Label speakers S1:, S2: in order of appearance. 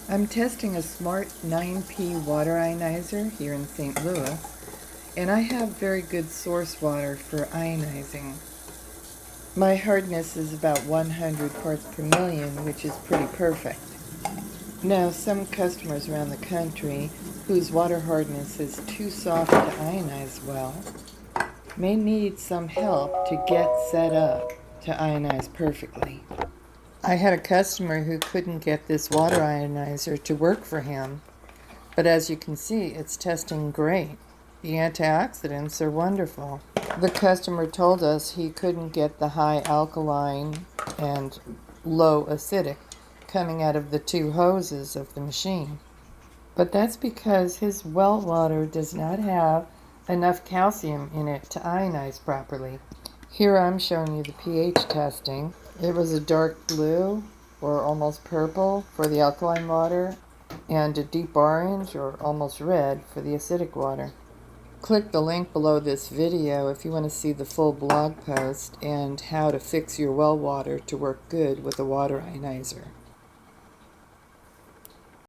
S1: I'm testing a smart 9P water ionizer here in St. Louis, and I have very good source water for ionizing. My hardness is about 100 parts per million, which is pretty perfect. Now, some customers around the country whose water hardness is too soft to ionize well may need some help to get set up to ionize perfectly. I had a customer who couldn't get this water ionizer to work for him, but as you can see, it's testing great. The antioxidants are wonderful. The customer told us he couldn't get the high alkaline and low acidic coming out of the two hoses of the machine. But that's because his well water does not have enough calcium in it to ionize properly. Here I'm showing you the pH testing. It was a dark blue or almost purple for the alkaline water and a deep orange or almost red for the acidic water. Click the link below this video if you want to see the full blog post and how to fix your well water to work good with a water ionizer.